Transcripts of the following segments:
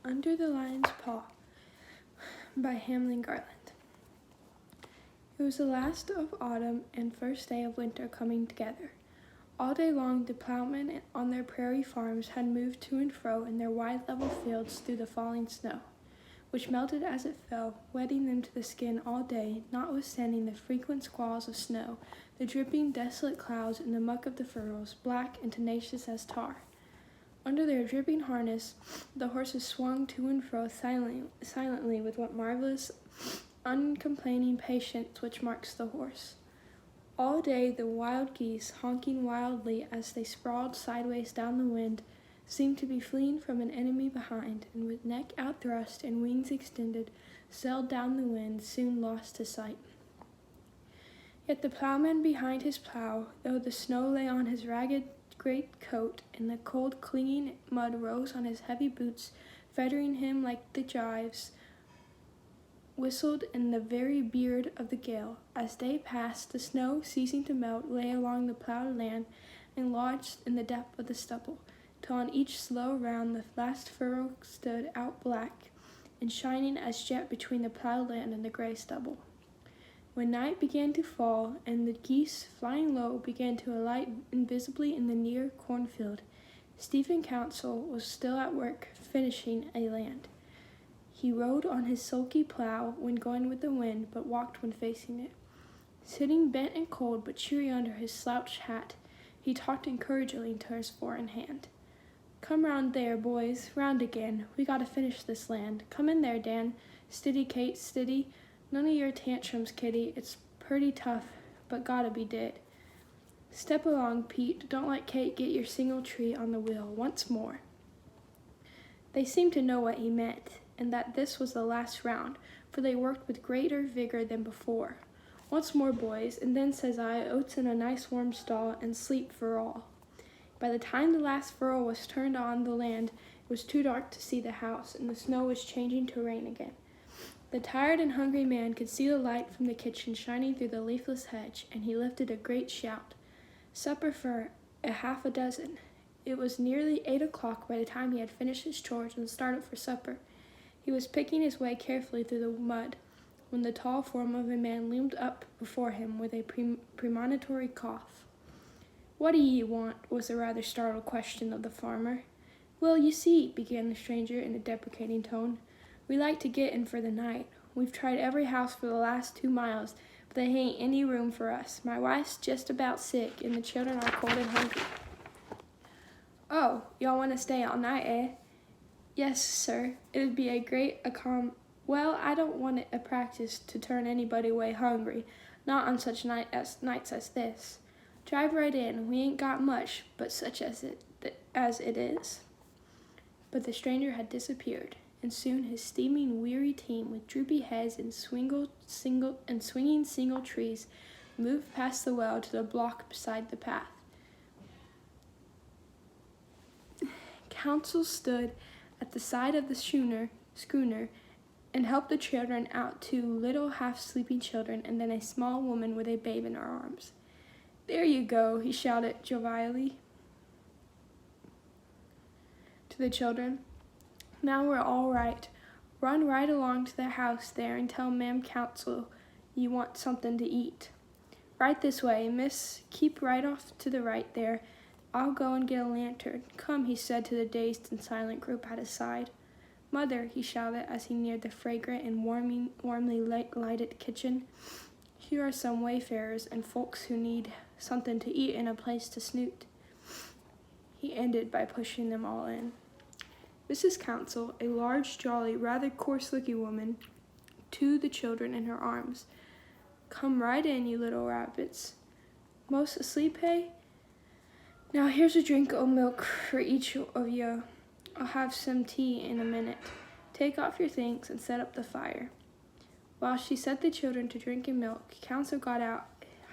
Under the Lion's Paw by Hamlin, Garland. It was the last of autumn and first day of winter coming together. All day long the plowmen on their prairie farms had moved to and fro in their wide level fields through the falling snow, which melted as it fell, wetting them to the skin all day, notwithstanding the frequent squalls of snow, the dripping, desolate clouds, and the muck of the furrows, black and tenacious as tar. Under their dripping harness, the horses swung to and fro silently with what marvelous, uncomplaining patience which marks the horse. All day the wild geese, honking wildly as they sprawled sideways down the wind, seemed to be fleeing from an enemy behind, and with neck outthrust and wings extended, sailed down the wind, soon lost to sight. Yet the plowman behind his plow, though the snow lay on his ragged greatcoat and the cold clinging mud rose on his heavy boots, fettering him like the gyves, whistled in the very beard of the gale. As day passed, the snow, ceasing to melt, lay along the plowed land and lodged in the depth of the stubble, till on each slow round the last furrow stood out black and shining as jet between the plowed land and the gray stubble. When night began to fall, and the geese, flying low, began to alight invisibly in the near cornfield, Stephen Council was still at work finishing a land. He rode on his sulky plow when going with the wind, but walked when facing it. Sitting bent and cold, but cheery under his slouched hat, he talked encouragingly to his four-in-hand. "Come round there, boys, round again. We gotta finish this land. Come in there, Dan. Stiddy, Kate, stiddy. None of your tantrums, Kitty. It's pretty tough, but gotta be did. Step along, Pete. Don't let Kate get your single tree on the wheel. Once more." They seemed to know what he meant, and that this was the last round, for they worked with greater vigor than before. "Once more, boys, and then, says I, oats in a nice warm stall, and sleep for all." By the time the last furrow was turned on the land, it was too dark to see the house, and the snow was changing to rain again. The tired and hungry man could see the light from the kitchen shining through the leafless hedge, and he lifted a great shout. Supper for half a dozen. It was nearly 8 o'clock by the time he had finished his chores and started for supper. He was picking his way carefully through the mud when the tall form of a man loomed up before him with a premonitory cough. "What do ye want?" was the rather startled question of the farmer. "Well, you see," began the stranger in a deprecating tone, "we like to get in for the night. We've tried every house for the last 2 miles, but they ain't any room for us. My wife's just about sick, and the children are cold and hungry." "Oh, y'all want to stay all night, eh?" "Yes, sir. It'd be a great Well, I don't want it a practice to turn anybody away hungry, not on such nights as this. Drive right in. We ain't got much, but such as it is." But the stranger had disappeared, and soon his steaming, weary team, with droopy heads and swinging single trees, moved past the well to the block beside the path. Council stood at the side of the schooner and helped the children out, 2 little half-sleeping children and then a small woman with a babe in her arms. "There you go," he shouted jovially to the children. "Now we're all right. Run right along to the house there and tell Ma'am Council you want something to eat. Right this way, miss. Keep right off to the right there. I'll go and get a lantern. Come," he said to the dazed and silent group at his side. "Mother," he shouted as he neared the fragrant and warmly lighted kitchen, "here are some wayfarers and folks who need something to eat and a place to snoot." He ended by pushing them all in. Mrs. Council, a large, jolly, rather coarse-looking woman, to the children in her arms. "Come right in, you little rabbits. Most asleep, hey? Now here's a drink o' milk for each of you. I'll have some tea in a minute. Take off your things and set up the fire." While she set the children to drinking milk, Council got out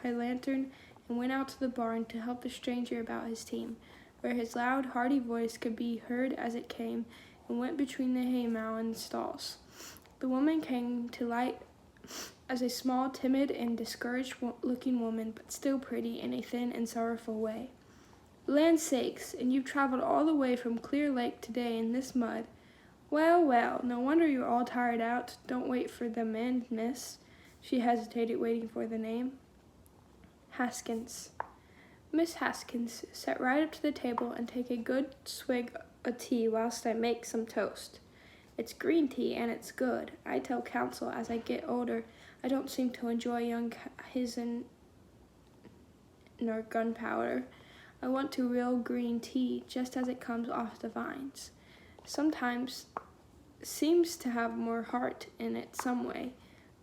a lantern and went out to the barn to help the stranger about his team, where his loud, hearty voice could be heard as it came and went between the haymow and the stalls. The woman came to light as a small, timid, and discouraged-looking woman, but still pretty in a thin and sorrowful way. "Land's sakes, and you've traveled all the way from Clear Lake today in this mud. Well, well, no wonder you're all tired out. Don't wait for the man, miss. She hesitated, waiting for the name. Haskins. Miss Haskins, sit right up to the table and take a good swig of tea whilst I make some toast. It's green tea and it's good. I tell Council as I get older, I don't seem to enjoy young hyson nor gunpowder. I want to real green tea just as it comes off the vines. Sometimes seems to have more heart in it some way.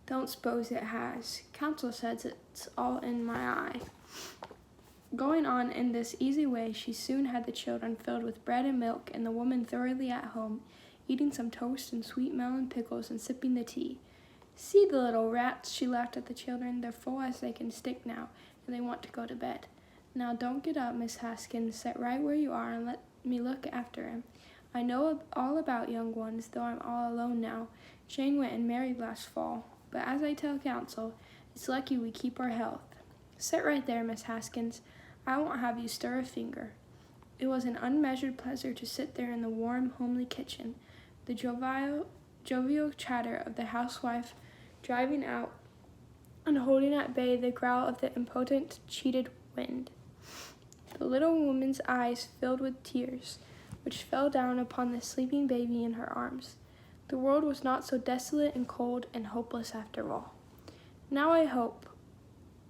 Don't suppose it has. Council says it's all in my eye. Going on in this easy way, she soon had the children filled with bread and milk and the woman thoroughly at home, eating some toast and sweet melon pickles and sipping the tea. See the little rats, she laughed at the children. They're full as they can stick now, and they want to go to bed. Now don't get up, Miss Haskins. Sit right where you are and let me look after him. I know all about young ones, though I'm all alone now. Jane went and married last fall. But as I tell Council, it's lucky we keep our health. Sit right there, Miss Haskins. I won't have you stir a finger. It was an unmeasured pleasure to sit there in the warm, homely kitchen, the jovial chatter of the housewife driving out and holding at bay the growl of the impotent, cheated wind. The little woman's eyes filled with tears, which fell down upon the sleeping baby in her arms. The world was not so desolate and cold and hopeless after all. Now I hope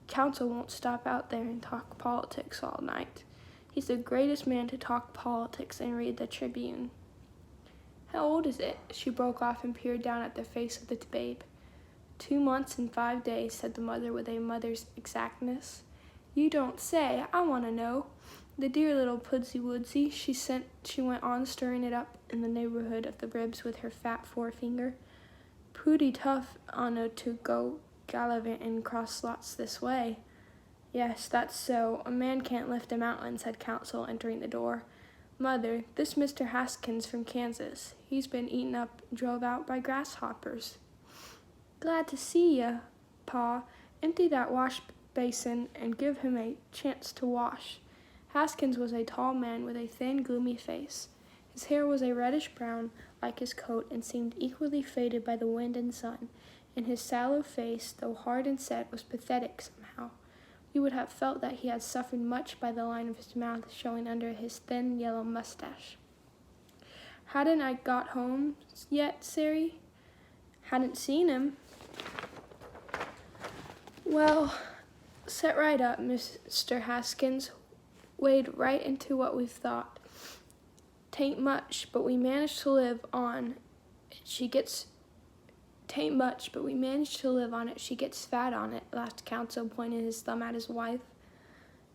Council won't stop out there and talk politics all night. He's the greatest man to talk politics and read the Tribune. How old is it? She broke off and peered down at the face of the babe. 2 months and 5 days, said the mother with a mother's exactness. You don't say. I want to know. The dear little pudsey woodsy, she went on, stirring it up in the neighborhood of the ribs with her fat forefinger. Pooty tough on her to go gallivanting cross lots this way. Yes, that's so. A man can't lift a mountain, said Council, entering the door. Mother, this Mr. Haskins from Kansas. He's been eaten up and drove out by grasshoppers. Glad to see ya, Pa. Empty that wash basin and give him a chance to wash. Haskins was a tall man with a thin, gloomy face. His hair was a reddish brown, like his coat, and seemed equally faded by the wind and sun, and his sallow face, though hard and set, was pathetic somehow. You would have felt that he had suffered much by the line of his mouth showing under his thin yellow mustache. Hadn't I got home yet, Sary? Hadn't seen him. Well, sit right up, Mr. Haskins. Wade right into what we've thought. 'Tain't much, but we managed to live on it. She gets fat on it, laughed Council, pointing his thumb at his wife.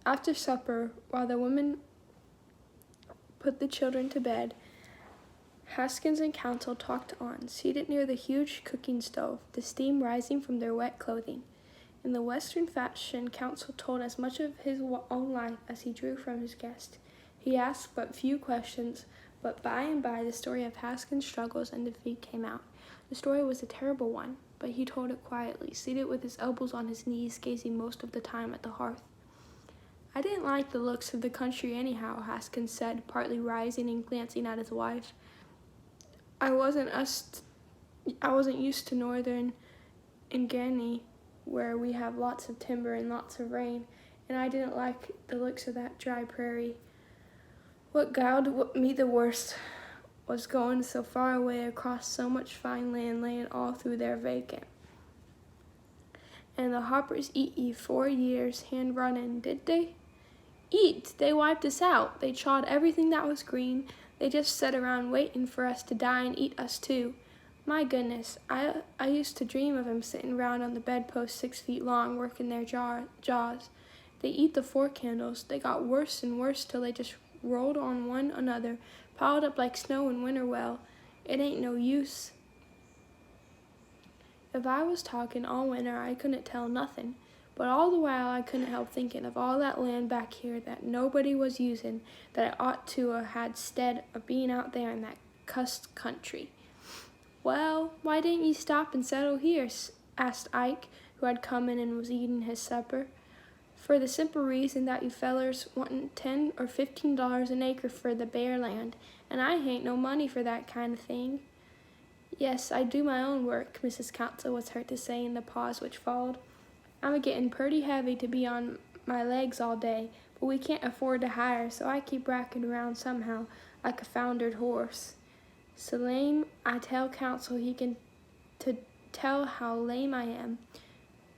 After supper, while the women put the children to bed, Haskins and Council talked on, seated near the huge cooking stove, the steam rising from their wet clothing. In the Western fashion, Council told as much of his own life as he drew from his guest. He asked but few questions, but by and by the story of Haskins' struggles and defeat came out. The story was a terrible one, but he told it quietly, seated with his elbows on his knees, gazing most of the time at the hearth. I didn't like the looks of the country anyhow, Haskins said, partly rising and glancing at his wife. I wasn't used to northern Ingani, where we have lots of timber and lots of rain, and I didn't like the looks of that dry prairie. What galled me the worst was going so far away across so much fine land, laying all through there vacant. And the hoppers eat ye 4 years hand running, did they? Eat! They wiped us out. They chawed everything that was green. They just sat around waiting for us to die and eat us too. My goodness, I used to dream of 'em sitting round on the bedpost 6 feet long, working their jaws. They eat the 4 candles. They got worse and worse till they just rolled on one another, piled up like snow in winter. Well, it ain't no use. If I was talking all winter, I couldn't tell nothing. But all the while I couldn't help thinking of all that land back here that nobody was using, that I ought to have had 'stead of being out there in that cussed country. Well, why didn't you stop and settle here? Asked Ike, who had come in and was eating his supper. For the simple reason that you fellers want $10 or $15 an acre for the bare land, and I hain't no money for that kind of thing. Yes, I do my own work, Mrs. Council was heard to say in the pause which followed. I'm a-getting pretty heavy to be on my legs all day, but we can't afford to hire, so I keep racking around somehow, like a foundered horse. So lame, I tell Council he can to tell how lame I am,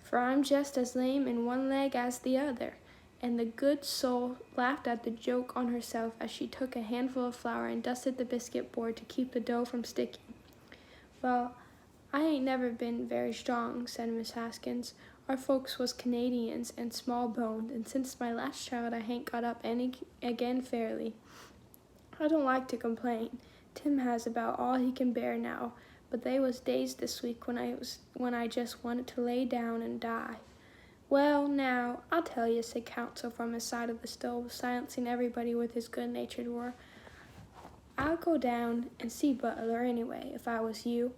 for I'm just as lame in one leg as the other. And the good soul laughed at the joke on herself as she took a handful of flour and dusted the biscuit board to keep the dough from sticking. Well, I ain't never been very strong, said Miss Haskins. Our folks was Canadians and small-boned, and since my last child I hain't got up any again fairly. I don't like to complain. Tim has about all he can bear now, but they was days this week when I just wanted to lay down and die. Well, now, I'll tell you, said Council from his side of the stove, silencing everybody with his good-natured roar. I'll go down and see Butler anyway, if I was you.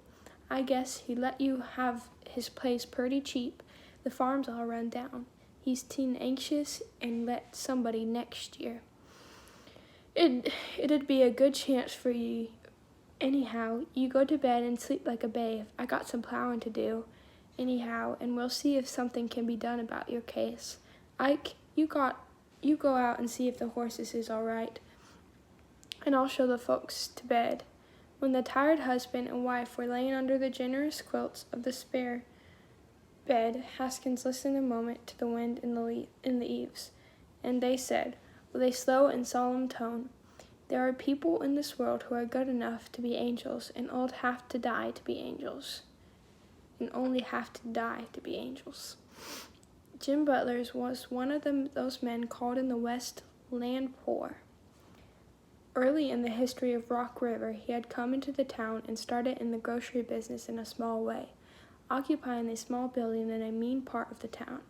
I guess he'd let you have his place pretty cheap. The farm's all run down. He's teen anxious and let somebody next year. It'd be a good chance for ye. Anyhow, you go to bed and sleep like a babe. I got some plowing to do. Anyhow, and we'll see if something can be done about your case. Ike, you go out and see if the horses is all right, and I'll show the folks to bed. When the tired husband and wife were laying under the generous quilts of the spare bed, Haskins listened a moment to the wind in the eaves, and they said, with a slow and solemn tone, there are people in this world who are good enough to be angels, and only have to die to be angels. Jim Butler was one of those men called in the West land poor. Early in the history of Rock River, he had come into the town and started in the grocery business in a small way, occupying a small building in a mean part of the town.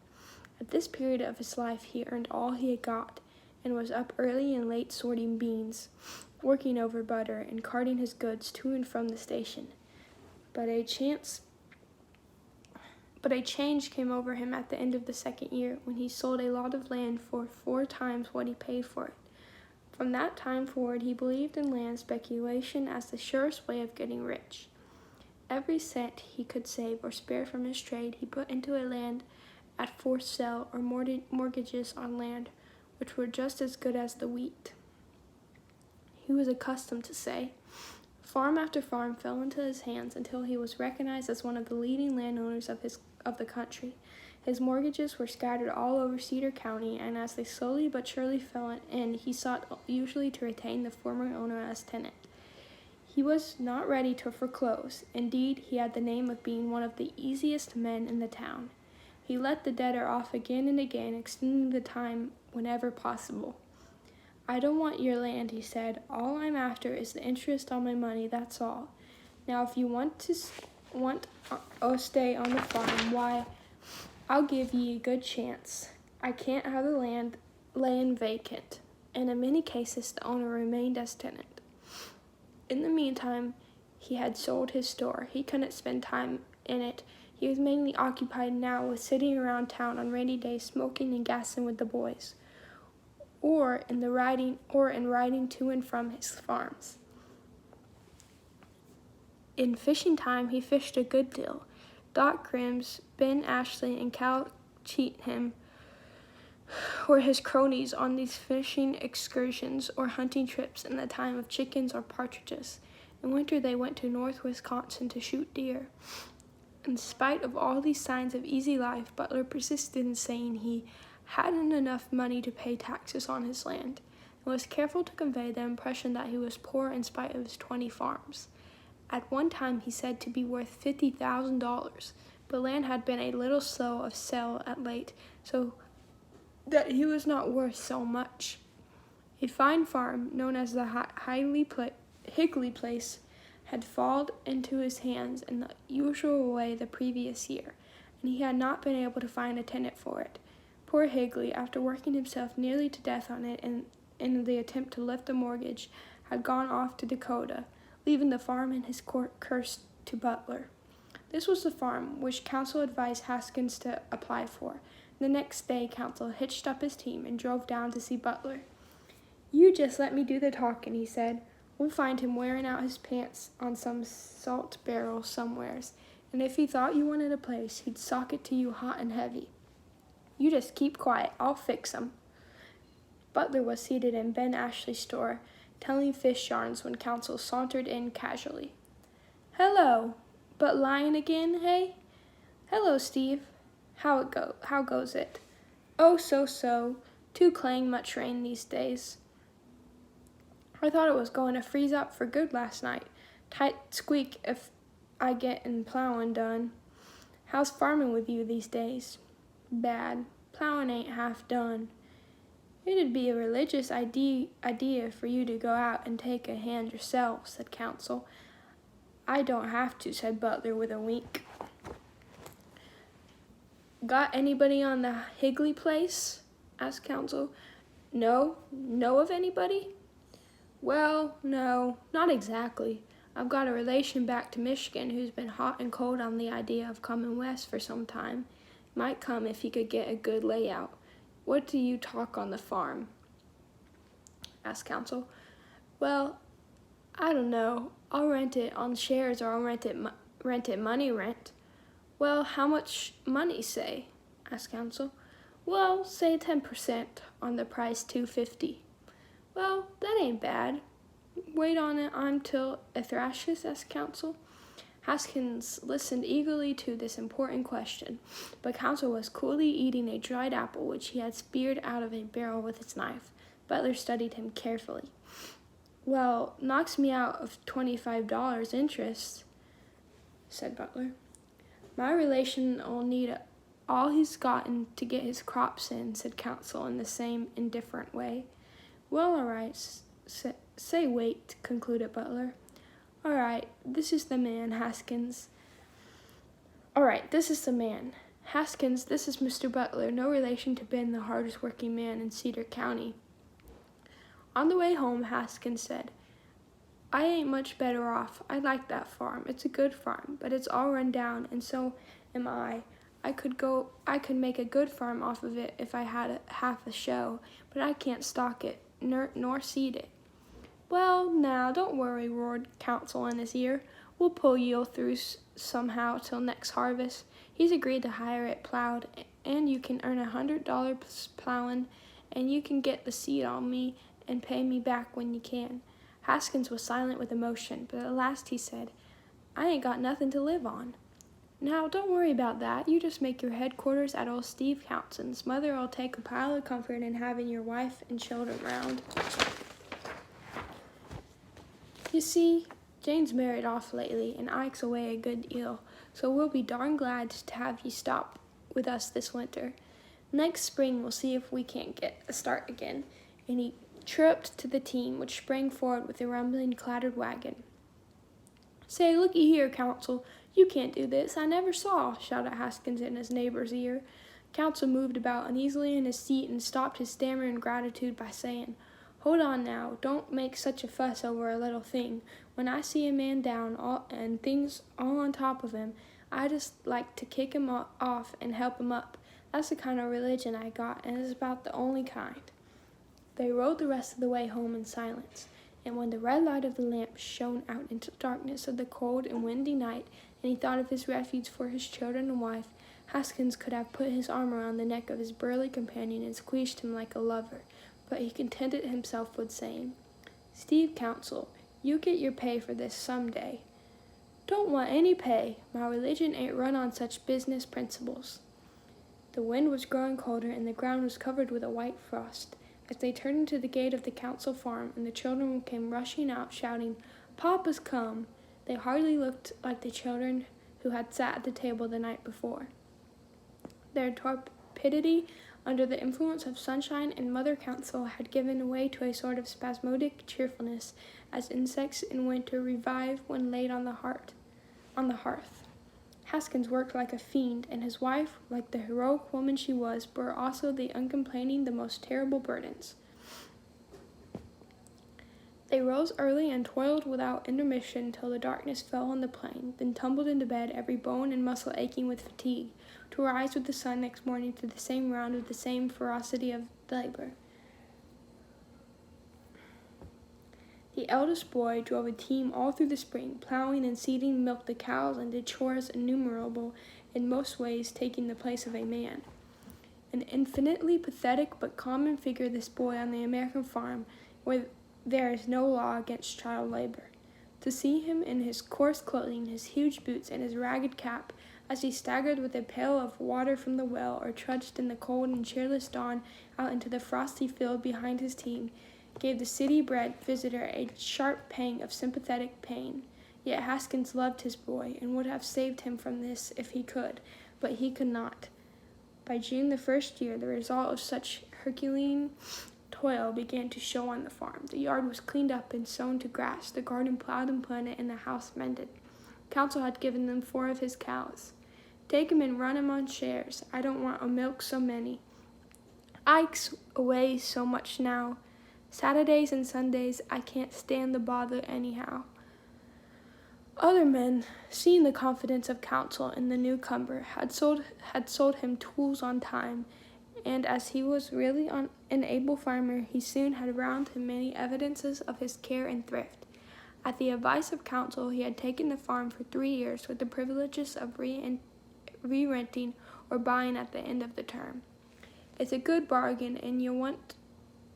At this period of his life, he earned all he had got, and was up early and late sorting beans, working over butter, and carting his goods to and from the station. But a change came over him at the end of the second year, when he sold a lot of land for 4 times what he paid for it. From that time forward, he believed in land speculation as the surest way of getting rich. Every cent he could save or spare from his trade he put into a land at forced sale or mortgages on land, which were just as good as the wheat. He was accustomed to say, farm after farm fell into his hands until he was recognized as one of the leading landowners of the country. His mortgages were scattered all over Cedar County, and as they slowly but surely fell in, he sought usually to retain the former owner as tenant. He was not ready to foreclose. Indeed, he had the name of being one of the easiest men in the town. He let the debtor off again and again, extending the time whenever possible. I don't want your land, he said. All I'm after is the interest on my money, that's all. Now, if you want to stay on the farm, why, I'll give ye a good chance. I can't have the land laying vacant, and in many cases the owner remained as tenant. In the meantime, he had sold his store. He couldn't spend time in it. He was mainly occupied now with sitting around town on rainy days, smoking and gassing with the boys, or in riding to and from his farms. In fishing time, he fished a good deal. Doc Grims, Ben Ashley, and Cal Cheatham were his cronies on these fishing excursions or hunting trips in the time of chickens or partridges. In winter, they went to North Wisconsin to shoot deer. In spite of all these signs of easy life, Butler persisted in saying he hadn't enough money to pay taxes on his land, and was careful to convey the impression that he was poor in spite of his 20 farms. At one time he said to be worth $50,000, but land had been a little slow of sale at late, so that he was not worth so much. A fine farm, known as the Higley Place, had fallen into his hands in the usual way the previous year, and he had not been able to find a tenant for it. Poor Higley, after working himself nearly to death on it in the attempt to lift the mortgage, had gone off to Dakota, leaving the farm and his curse to Butler. This was the farm which Council advised Haskins to apply for. The next day, Council hitched up his team and drove down to see Butler. You just let me do the talking, he said. We'll find him wearing out his pants on some salt barrel somewheres, and if he thought you wanted a place, he'd sock it to you hot and heavy. You just keep quiet, I'll fix him." Butler was seated in Ben Ashley's store, telling fish yarns when Council sauntered in casually. "Hello, but lying again, hey?" "Hello, Steve. How goes it?" "Oh, so. Too clang much rain these days. I thought it was going to freeze up for good last night. Tight squeak if I get in plowing done. How's farming with you these days?" "Bad. Plowing ain't half done." "It'd be a religious idea for you to go out and take a hand yourself," said Council. "I don't have to," said Butler with a wink. "Got anybody on the Higley place?" asked Council. "No? Know of anybody?" "Well, no, not exactly. I've got a relation back to Michigan who's been hot and cold on the idea of coming west for some time. Might come if he could get a good layout. What do you talk on the farm?" asked Council. "Well, I don't know. I'll rent it on shares or I'll rent it money rent." "Well, how much money, say?" asked Council. "Well, say 10% on the price, $2.50. "Well, that ain't bad. Wait on it until it thrashes?" asked Council. Haskins listened eagerly to this important question, but Council was coolly eating a dried apple which he had speared out of a barrel with his knife. Butler studied him carefully. "Well, knocks me out of $25 interest," said Butler. "My relation'll need all he's gotten to get his crops in," said Council in the same indifferent way. "Well, all right. Say wait," concluded Butler. "All right, this is the man, Haskins. This is Mr. Butler, no relation to Ben, the hardest working man in Cedar County." On the way home, Haskins said, "I ain't much better off. I like that farm. It's a good farm, but it's all run down, and so am I. I could make a good farm off of it if I had half a show, but I can't stock it, nor seed it." "Well, now, don't worry," roared Council in his ear. "We'll pull you through somehow till next harvest. He's agreed to hire it plowed, and you can earn $100 plowing, and you can get the seed on me and pay me back when you can." Haskins was silent with emotion, but at last he said, "I ain't got nothing to live on." "Now, don't worry about that. You just make your headquarters at old Steve Counson's. Mother'll take a pile of comfort in having your wife and children round. You see, Jane's married off lately, and Ike's away a good deal, so we'll be darn glad to have you stop with us this winter. Next spring we'll see if we can't get a start again." And he chirruped to the team, which sprang forward with a rumbling, clattered wagon. "Say, looky here, Council, you can't do this. I never saw," shouted Haskins in his neighbor's ear. Council moved about uneasily in his seat and stopped his stammering gratitude by saying, "Hold on now, don't make such a fuss over a little thing. When I see a man down and things all on top of him, I just like to kick him off and help him up. That's the kind of religion I got, and it's about the only kind." They rode the rest of the way home in silence, and when the red light of the lamp shone out into the darkness of the cold and windy night, and he thought of his refuge for his children and wife, Haskins could have put his arm around the neck of his burly companion and squeezed him like a lover, but he contented himself with saying, "Steve Council, you get your pay for this some day." "Don't want any pay. My religion ain't run on such business principles." The wind was growing colder, and the ground was covered with a white frost. As they turned into the gate of the Council farm, and the children came rushing out, shouting, "Papa's come!" they hardly looked like the children who had sat at the table the night before. Their torpidity under the influence of sunshine and Mother Council had given way to a sort of spasmodic cheerfulness, as insects in winter revive when laid on the hearth. Haskins worked like a fiend, and his wife, like the heroic woman she was, bore also the uncomplaining, the most terrible burdens. They rose early and toiled without intermission till the darkness fell on the plain, then tumbled into bed, every bone and muscle aching with fatigue, to rise with the sun next morning for the same round of the same ferocity of labor. The eldest boy drove a team all through the spring, plowing and seeding, milked the cows, and did chores innumerable, in most ways taking the place of a man. An infinitely pathetic but common figure, this boy on the American farm, where there is no law against child labor. To see him in his coarse clothing, his huge boots, and his ragged cap, as he staggered with a pail of water from the well, or trudged in the cold and cheerless dawn out into the frosty field behind his team, gave the city-bred visitor a sharp pang of sympathetic pain. Yet Haskins loved his boy, and would have saved him from this if he could, but he could not. By June the first year, the result of such Herculean toil began to show on the farm. The yard was cleaned up and sown to grass, the garden plowed and planted, and the house mended. Council had given them 4 of his cows. "Take 'em and run 'em on shares. I don't want to milk so many. Ike's away so much now. Saturdays and Sundays I can't stand the bother anyhow." Other men, seeing the confidence of Council in the newcomer, had sold him tools on time, and as he was really an able farmer, he soon had round him many evidences of his care and thrift. At the advice of Council, he had taken the farm for 3 years, with the privileges of re-renting or buying at the end of the term. "It's a good bargain, and you won't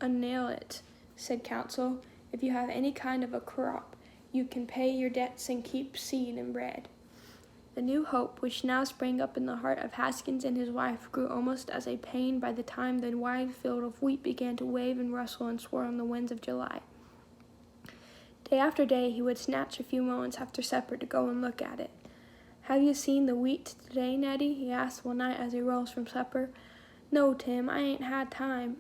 nail it," said Council. "If you have any kind of a crop, you can pay your debts and keep seed and bread." The new hope, which now sprang up in the heart of Haskins and his wife, grew almost as a pain by the time the wide field of wheat began to wave and rustle and swirl in the winds of July. Day after day he would snatch a few moments after supper to go and look at it. "Have you seen the wheat today, Nettie?" he asked one night as he rose from supper. "No, Tim, I ain't had time."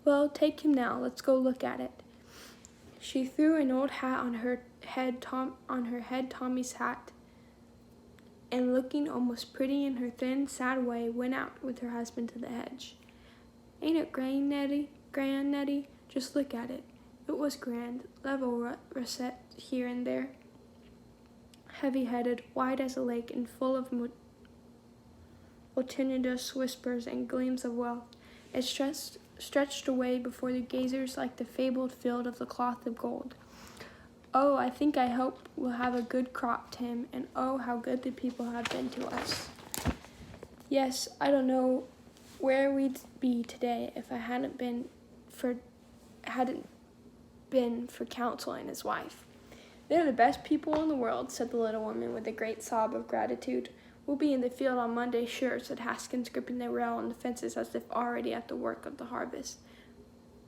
"Well, take him now. Let's go look at it." She threw an old hat on her head, Tommy's hat, and looking almost pretty in her thin, sad way, went out with her husband to the hedge. "Ain't it grand, Nettie? Just look at it." It was grand, level russet here and there, heavy-headed, wide as a lake, and full of multitudinous whispers and gleams of wealth. It stretched away before the gazers like the fabled field of the cloth of gold. "Oh, I hope we'll have a good crop, Tim, and oh, how good the people have been to us." "Yes, I don't know where we'd be today if it hadn't been for Council and his wife." "They're the best people in the world," said the little woman with a great sob of gratitude. "We'll be in the field on Monday, sure," said Haskins, gripping the rail and the fences as if already at the work of the harvest.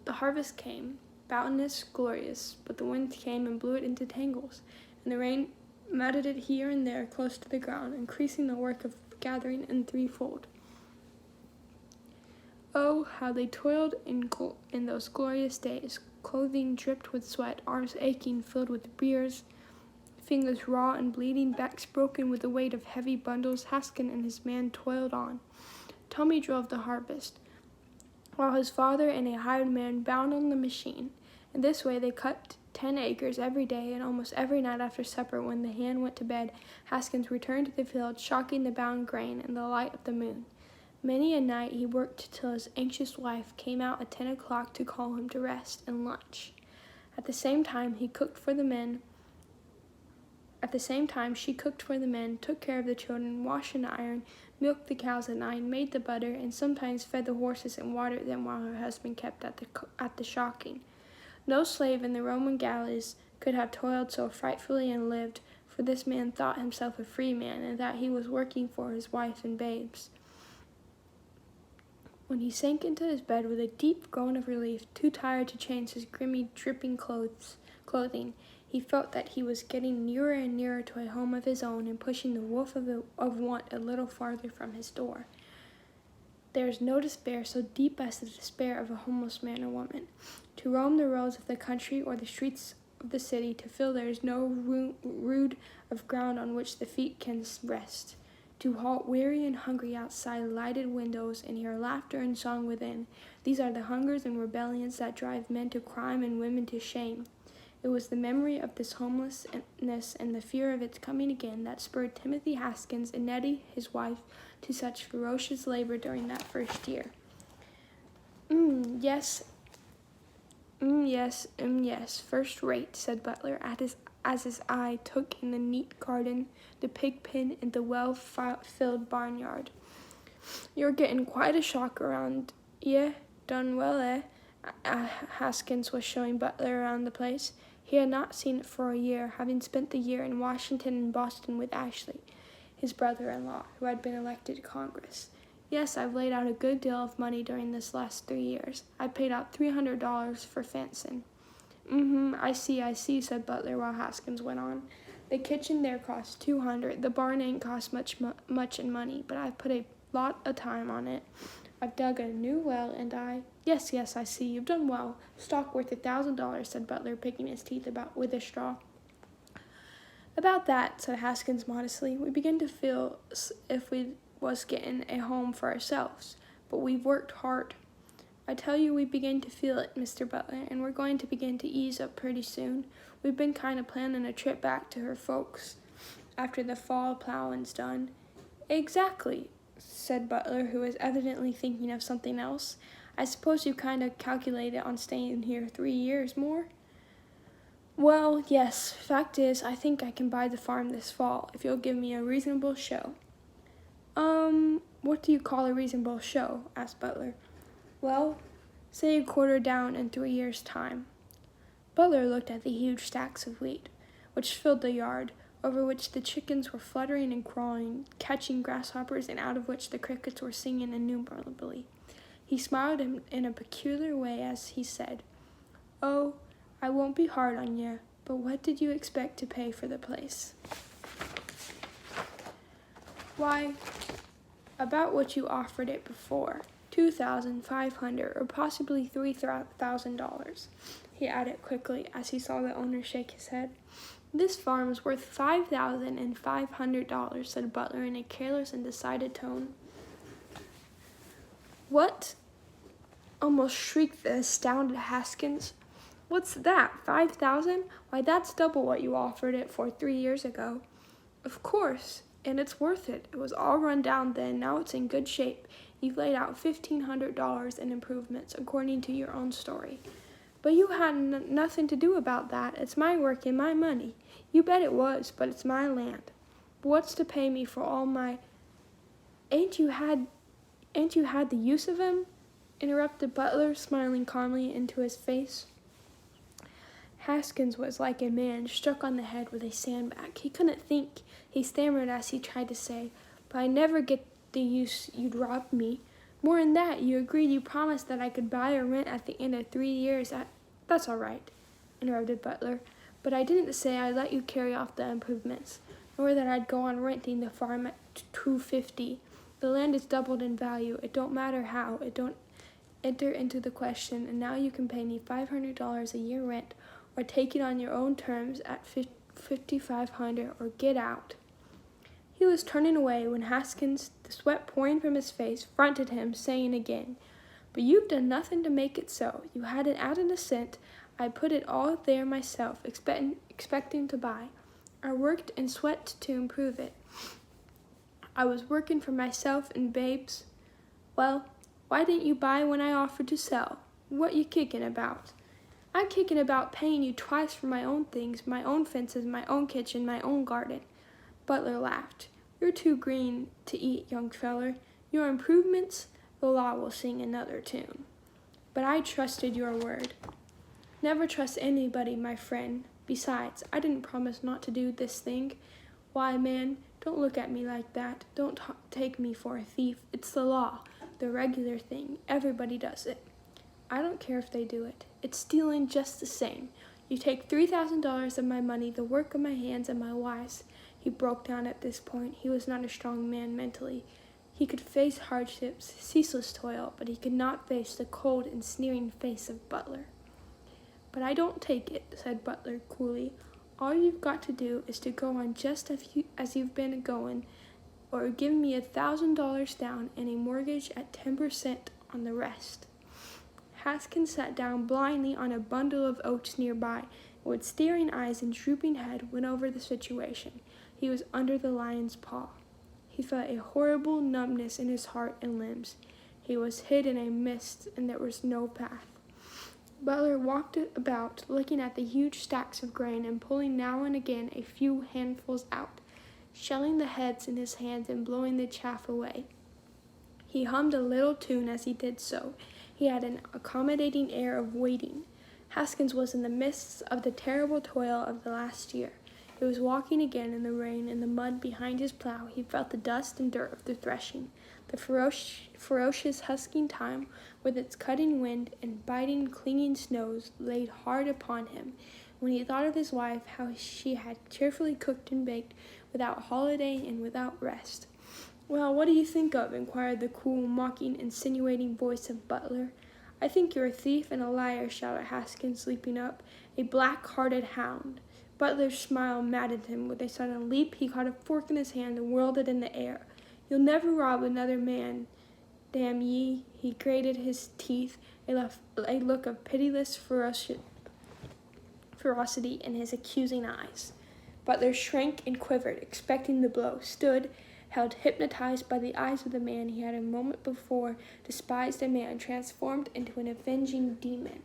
The harvest came, boundless, glorious, but the wind came and blew it into tangles, and the rain mudded it here and there close to the ground, increasing the work of gathering in threefold. Oh, how they toiled in those glorious days, clothing dripped with sweat, arms aching, filled with beers, fingers raw and bleeding, backs broken with the weight of heavy bundles. Haskins and his man toiled on. Tommy drove the harvest, while his father and a hired man bound on the machine. In this way they cut 10 acres every day, and almost every night after supper, when the hand went to bed, Haskins returned to the field, shocking the bound grain in the light of the moon. Many a night he worked till his anxious wife came out at 10 o'clock to call him to rest and lunch. At the same time, she cooked for the men, took care of the children, washed and ironed, milked the cows at night, made the butter, and sometimes fed the horses and watered them while her husband kept at the shocking. No slave in the Roman galleys could have toiled so frightfully and lived, for this man thought himself a free man, and that he was working for his wife and babes. When he sank into his bed with a deep groan of relief, too tired to change his grimy, dripping clothing, he felt that he was getting nearer and nearer to a home of his own and pushing the wolf of want a little farther from his door. There is no despair so deep as the despair of a homeless man or woman. To roam the roads of the country or the streets of the city, to feel there is no rood of ground on which the feet can rest. To halt weary and hungry outside lighted windows and hear laughter and song within. These are the hungers and rebellions that drive men to crime and women to shame. It was the memory of this homelessness and the fear of its coming again that spurred Timothy Haskins and Nettie, his wife, to such ferocious labor during that first year. Yes, Yes, first rate," said Butler, as his eye took in the neat garden, the pig pen, and the well-filled barnyard. "You're getting quite a shock around ye. Done well, eh?" Haskins was showing Butler around the place. He had not seen it for a year, having spent the year in Washington and Boston with Ashley, his brother-in-law, who had been elected to Congress. "Yes, I've laid out a good deal of money during this last 3 years. I paid out $300 for fencing." I see, said Butler while Haskins went on. "The kitchen there cost $200. The barn ain't cost much in money, but I've put a lot of time on it. I've dug a new well, and Yes, I see. You've done well. Stock worth $1,000, said Butler, picking his teeth with a straw. "About that," said Haskins modestly. "We begin to feel if we was getting a home for ourselves, but we've worked hard. I tell you we begin to feel it, Mr. Butler, and we're going to begin to ease up pretty soon. We've been kind of planning a trip back to her folks after the fall plowing's done." "Exactly," said Butler, who was evidently thinking of something else. "I suppose you kind of calculated on staying here 3 years more?" "Well, yes. Fact is, I think I can buy the farm this fall, if you'll give me a reasonable show." What do you call a reasonable show?" asked Butler. "Well, say a quarter down in 3 years' time." Butler looked at the huge stacks of wheat, which filled the yard, over which the chickens were fluttering and crawling, catching grasshoppers, and out of which the crickets were singing innumerably. He smiled in a peculiar way as he said, "Oh, I won't be hard on you, but what did you expect to pay for the place?" "Why, about what you offered it before, $2,500 or possibly $3,000, he added quickly as he saw the owner shake his head. "This farm is worth $5,500, said Butler in a careless and decided tone. "What?" almost shrieked the astounded Haskins. "What's that, 5,000? Why, that's double what you offered it for 3 years ago." "Of course, and it's worth it. It was all run down then, now it's in good shape. You've laid out $1,500 in improvements, according to your own story." "But you had nothing to do about that. It's my work and my money." "You bet it was, but it's my land." "But what's to pay me for all my—" Ain't you had the use of him?" interrupted Butler, smiling calmly into his face. Haskins was like a man struck on the head with a sandbag. He couldn't think. He stammered as he tried to say, "But I never get the use you'd robbed me. More'n that, you agreed you promised that I could buy or rent at the end of 3 years at—" "That's all right," interrupted Butler, "but I didn't say I'd let you carry off the improvements, nor that I'd go on renting the farm at $250. The land is doubled in value. It don't matter how. It don't enter into the question, and now you can pay me $500 a year rent, or take it on your own terms at $5,500, or get out." He was turning away when Haskins, the sweat pouring from his face, fronted him, saying again, "But you've done nothing to make it so. You hadn't added a cent. I put it all there myself, expecting to buy. I worked and sweat to improve it. I was working for myself and Babes. Well, why didn't you buy when I offered to sell? What you kicking about?" "I'm kicking about paying you twice for my own things, my own fences, my own kitchen, my own garden." Butler laughed. "You're too green to eat, young feller. Your improvements, the law will sing another tune." "But I trusted your word." "Never trust anybody, my friend. Besides, I didn't promise not to do this thing. Why, man, don't look at me like that. Don't take me for a thief. It's the law, the regular thing. Everybody does it." "I don't care if they do it. It's stealing just the same. You take $3,000 of my money, the work of my hands and my wife's." He broke down at this point. He was not a strong man mentally. He could face hardships, ceaseless toil, but he could not face the cold and sneering face of Butler. "But I don't take it," said Butler coolly. "All you've got to do is to go on just as you've been going, or give me $1,000 down and a mortgage at 10% on the rest." Haskins sat down blindly on a bundle of oats nearby, and with staring eyes and drooping head went over the situation. He was under the lion's paw. He felt a horrible numbness in his heart and limbs. He was hid in a mist, and there was no path. Butler walked about, looking at the huge stacks of grain and pulling now and again a few handfuls out, shelling the heads in his hands and blowing the chaff away. He hummed a little tune as he did so. He had an accommodating air of waiting. Haskins was in the midst of the terrible toil of the last year. He was walking again in the rain and the mud behind his plow. He felt the dust and dirt of the threshing, the ferocious husking time, with its cutting wind and biting, clinging snows, laid hard upon him. When he thought of his wife, how she had cheerfully cooked and baked, without holiday and without rest. "Well, what do you think of?" inquired the cool, mocking, insinuating voice of Butler. "I think you're a thief and a liar," shouted Haskins, leaping up, "a black-hearted hound." Butler's smile maddened him. With a sudden leap, he caught a fork in his hand and whirled it in the air. "You'll never rob another man, damn ye!" He grated his teeth, a look of pitiless ferocity in his accusing eyes. Butler shrank and quivered, expecting the blow, stood, held hypnotized by the eyes of the man he had a moment before despised, a man transformed into an avenging demon.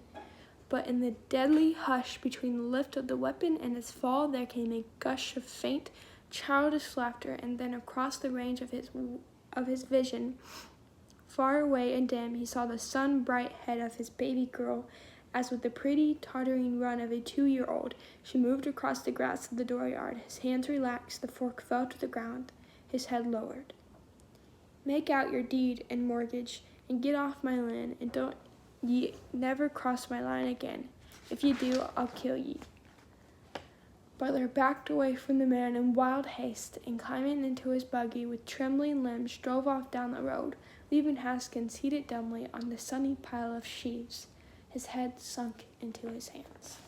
But in the deadly hush between the lift of the weapon and its fall, there came a gush of faint, childish laughter, and then across the range of his vision, far away and dim, he saw the sun-bright head of his baby girl, as with the pretty, tottering run of a 2-year-old, she moved across the grass of the dooryard. His hands relaxed, the fork fell to the ground, his head lowered. "Make out your deed and mortgage, and get off my land, and don't ye never cross my line again. If ye do, I'll kill ye." Butler backed away from the man in wild haste, and climbing into his buggy with trembling limbs, drove off down the road, leaving Haskins seated dumbly on the sunny pile of sheaves, his head sunk into his hands.